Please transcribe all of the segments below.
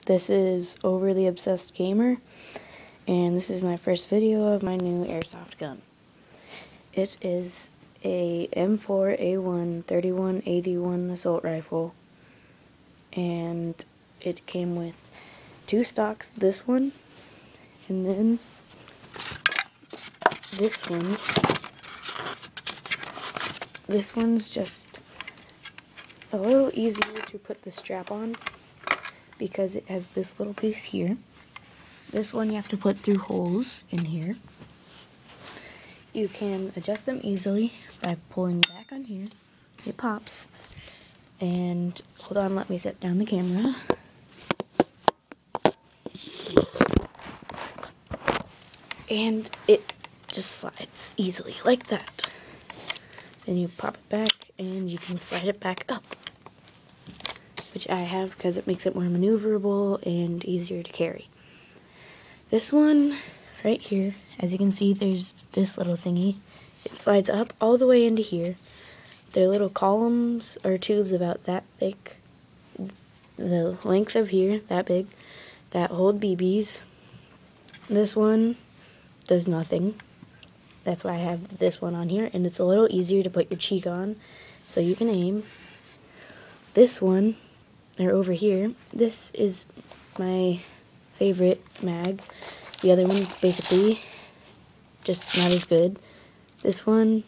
This is Overly Obsessed Gamer, and this is my first video of my new airsoft gun. It is a M4A1 3181 assault rifle, and it came with two stocks, this one, and then this one. This one's just a little easier to put the strap on because it has this little piece here. This one you have to put through holes in here. You can adjust them easily by pulling back on here. It pops. And hold on, let me set down the camera. And it just slides easily like that. Then you pop it back and you can slide it back up, which I have because it makes it more maneuverable and easier to carry. This one right here, as you can see, there's this little thingy. It slides up all the way into here. They're little columns or tubes about that thick, the length of here, that big, that hold BBs. This one does nothing. That's why I have this one on here, and it's a little easier to put your cheek on so you can aim. This one, or over here, this is my favorite mag. The other one's basically just not as good. This one,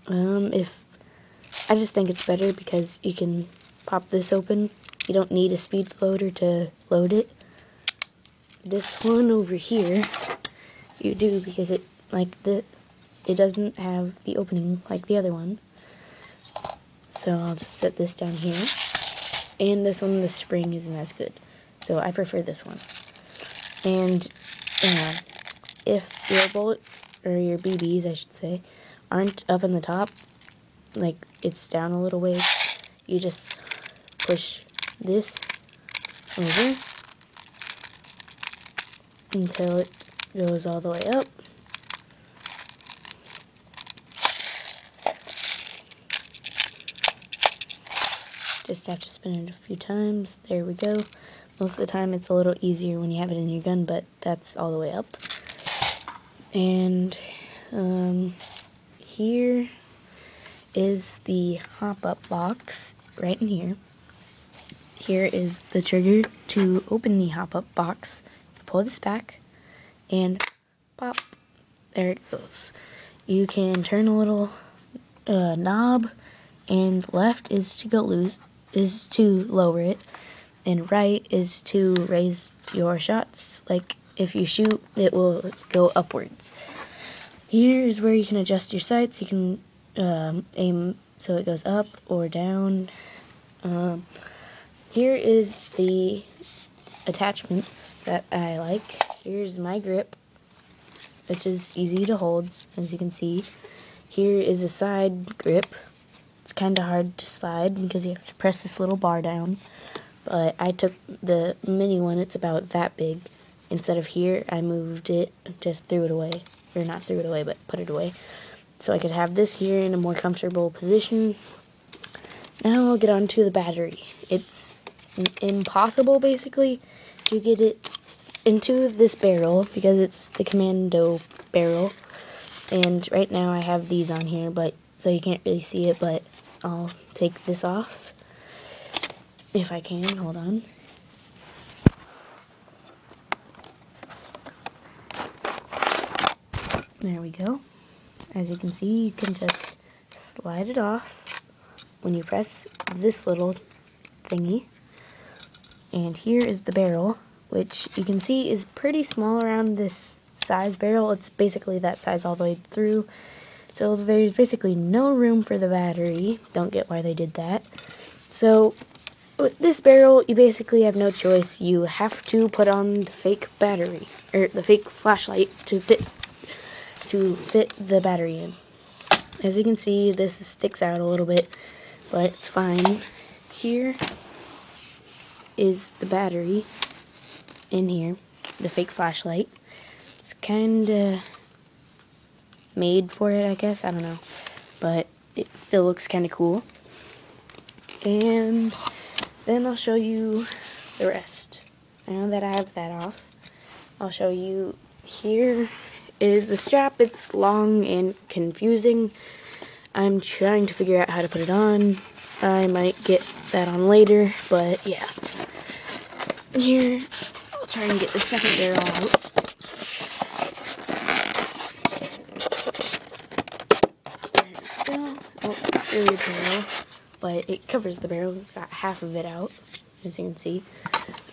I just think it's better because you can pop this open. You don't need a speedloader to load it. This one over here, you do, because it doesn't have the opening like the other one. So I'll just set this down here. And this one, the spring isn't as good. So I prefer this one. And if your bullets, or your BBs I should say, aren't up in the top, like it's down a little ways, you just push this over until it goes all the way up. Just have to spin it a few times. There we go. Most of the time it's a little easier when you have it in your gun, but that's all the way up. And here is the hop-up box right in here. Here is the trigger to open the hop-up box. Pull this back and pop. There it goes. You can turn a little knob, and left is to go loose, is to lower it, and right is to raise your shots. Like if you shoot, it will go upwards. Here is where you can adjust your sights. You can aim so it goes up or down. Here is the attachments that I like. Here's my grip, which is easy to hold, as you can see. Here is a side grip. It's kind of hard to slide because you have to press this little bar down. But I took the mini one, it's about that big. Instead of here, I moved it, just threw it away. Or not threw it away, but put it away. So I could have this here in a more comfortable position. Now I'll get on to the battery. It's impossible, basically, to get it into this barrel because it's the commando barrel. And right now I have these on here, but so you can't really see it, but I'll take this off if I can. Hold on. There we go. As you can see, you can just slide it off when you press this little thingy. And here is the barrel, which you can see is pretty small around this size barrel. It's basically that size all the way through. So there's basically no room for the battery. Don't get why they did that. So with this barrel, you basically have no choice. You have to put on the fake battery, or the fake flashlight to fit the battery in. As you can see, this sticks out a little bit, but it's fine. Here is the battery in here, the fake flashlight. It's kinda made for it, I guess, I don't know, but it still looks kinda cool. And then I'll show you the rest. Now that I have that off, I'll show you. Here is the strap. It's long and confusing. I'm trying to figure out how to put it on. I might get that on later, but yeah. Here, I'll try and get the second barrel out. Oh, not really a barrel, but it covers the barrel. It's got half of it out, as you can see.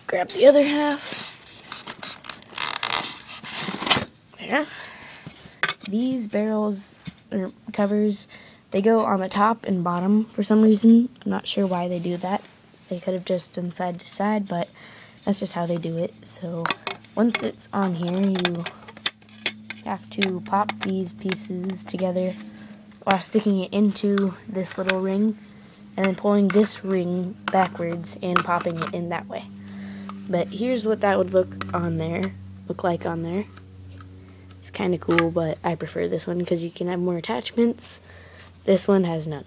Grab the other half. There. These barrels, or covers, they go on the top and bottom for some reason. I'm not sure why they do that. They could have just done side to side, but that's just how they do it. So once it's on here, you have to pop these pieces together while sticking it into this little ring, and then pulling this ring backwards and popping it in that way. But here's what that would look like on there. It's kind of cool, but I prefer this one because you can have more attachments. This one has none.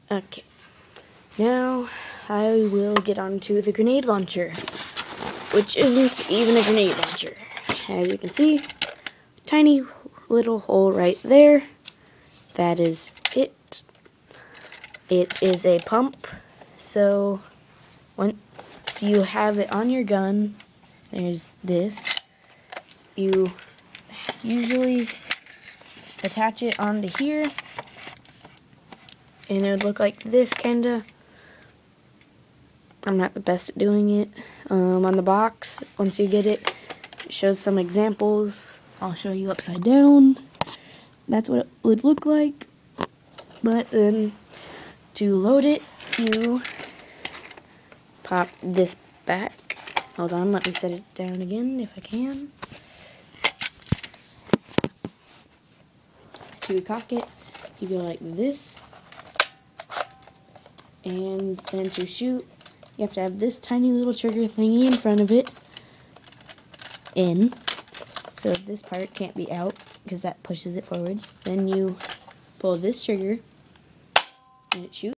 Okay, now I will get on to the grenade launcher, which isn't even a grenade launcher. As you can see, tiny little hole right there. That is it. It is a pump, so once you have it on your gun, there's this. You usually attach it onto here, and it would look like this, kinda. I'm not the best at doing it. On the box, once you get it, it shows some examples. I'll show you upside down. That's what it would look like. But then, to load it, you pop this back. Hold on, let me set it down again if I can. To cock it, you go like this. And then to shoot, you have to have this tiny little trigger thingy in front of it. In. So this part can't be out because that pushes it forwards. Then you pull this trigger and it shoots.